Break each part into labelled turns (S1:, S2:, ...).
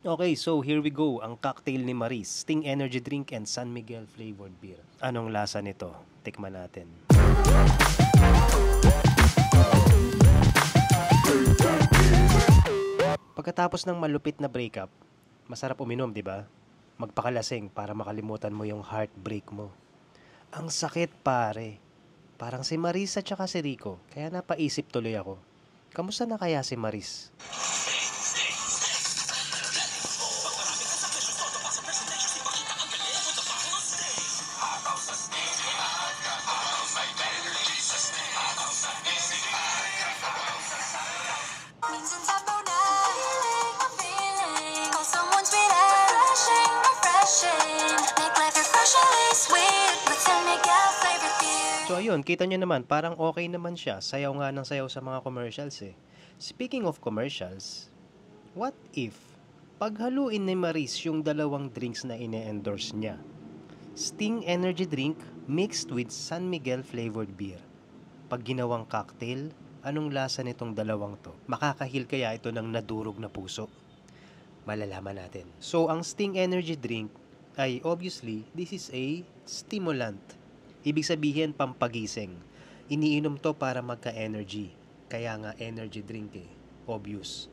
S1: Okay, so here we go. Ang cocktail ni Maris. Sting Energy Drink and San Miguel Flavored Beer. Anong lasa nito? Tikman natin. Pagkatapos ng malupit na breakup, masarap uminom, di ba? Magpakalasing para makalimutan mo yung heartbreak mo. Ang sakit, pare. Parang si Maris at saka si Rico. Kaya napaisip tuloy ako. Kamusta na kaya si Maris?
S2: Minsan sabaw na feeling kung someone's refreshing make life refreshingly sweet with San Miguel flavored beer.
S1: So ayun, kita nyo naman, parang okay naman siya. Sayaw nga ng sayaw sa mga commercials eh. Speaking of commercials, what if paghaluin ni Maris yung dalawang drinks na ine-endorse niya? Sting Energy Drink mixed with San Miguel flavored beer. Pag ginawang cocktail, anong lasa nitong dalawang to? Makakahil kaya ito ng nadurog na puso? Malalaman natin. So, ang Sting Energy Drink ay obviously, this is a stimulant. Ibig sabihin, pampagising. Iniinom to para magka-energy. Kaya nga, energy drink eh. Obvious.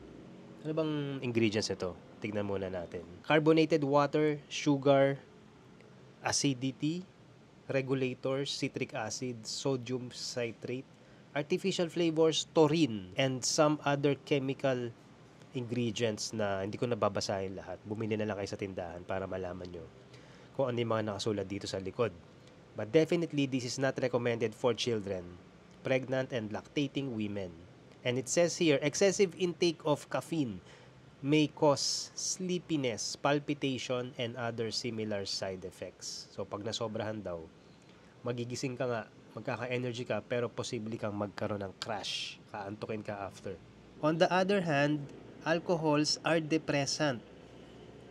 S1: Ano bang ingredients ito? Tignan muna natin. Carbonated water, sugar, acidity, regulators, citric acid, sodium citrate, artificial flavors, taurine, and some other chemical ingredients na hindi ko nababasahin lahat. Bumili na lang kayo sa tindahan para malaman nyo kung ano yung mga nakasulat dito sa likod. But definitely, this is not recommended for children, pregnant and lactating women. And it says here, excessive intake of caffeine may cause sleepiness, palpitation, and other similar side effects. So, pag nasobrahan daw, magigising ka nga, magkaka-energy ka, pero posible kang magkaroon ng crash. Kaantukin ka after. On the other hand, alcohols are depressant.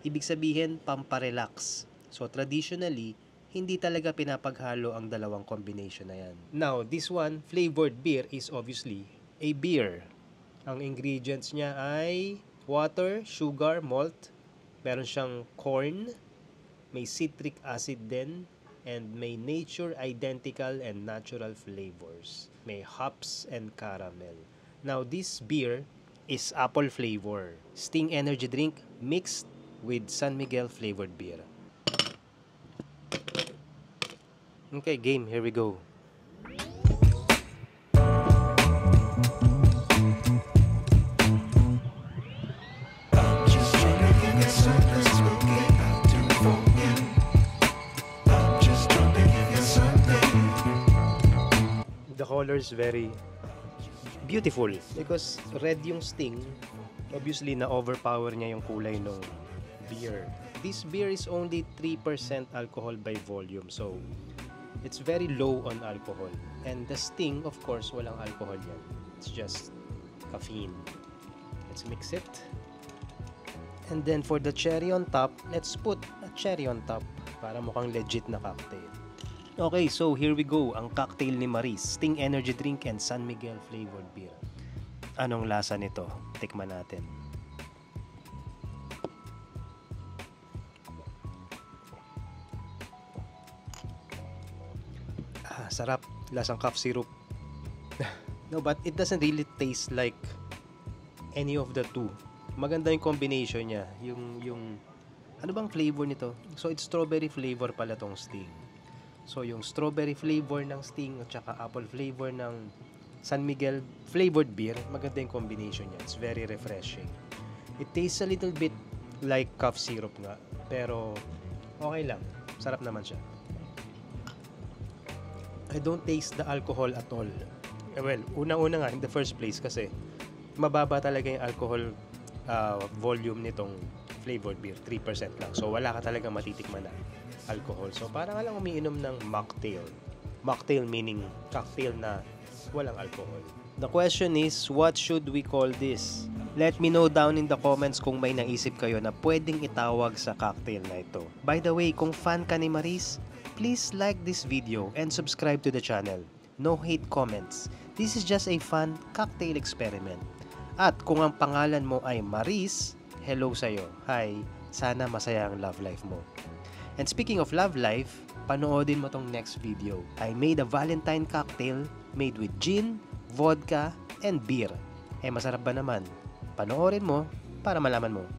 S1: Ibig sabihin, pamparelax. So, traditionally, hindi talaga pinapaghalo ang dalawang combination na yan. Now, this one, flavored beer, is obviously a beer. Ang ingredients niya ay water, sugar, malt, meron siyang corn, may citric acid din, and may nature identical and natural flavors. May hops and caramel. Now, this beer is apple flavor. Sting Energy Drink mixed with San Miguel flavored beer. Okay, game. Here we go. The color is very beautiful because red yung Sting. Obviously, na-overpower niya yung kulay ng beer. This beer is only 3% alcohol by volume, so it's very low on alcohol. And the Sting, of course, walang alcohol yan. It's just caffeine. Let's mix it. And then for the cherry on top, let's put a cherry on top para mukhang legit na cocktail. Okay, so here we go. Ang cocktail ni Maris, Sting Energy Drink and San Miguel flavored beer. Anong lasa nito? Tikman natin. Sarap. Lasang cough syrup. No, but it doesn't really taste like any of the two. Maganda yung combination niya. Yung ano bang flavor nito? So, it's strawberry flavor pala tong Sting. So, yung strawberry flavor ng Sting at saka apple flavor ng San Miguel flavored beer, maganda yung combination niya. It's very refreshing. It tastes a little bit like cough syrup nga. Pero, okay lang. Sarap naman siya. I don't taste the alcohol at all. Well, unang-una nga, in the first place kasi mababa talaga yung alcohol volume nitong flavored beer. 3% lang. So, wala ka talaga matitikman na alcohol. So, parang lang umiinom ng mocktail. Mocktail meaning cocktail na walang alcohol. The question is, what should we call this? Let me know down in the comments kung may naisip kayo na pwedeng itawag sa cocktail na ito. By the way, kung fan ka ni Maris, please like this video and subscribe to the channel. No hate comments. This is just a fun cocktail experiment. At kung ang pangalan mo ay Maris, hello sa'yo. Hi, sana masaya ang love life mo. And speaking of love life, panoodin mo tong next video. I made a Valentine cocktail made with gin, vodka, and beer. Masarap ba naman? Panoorin mo para malaman mo.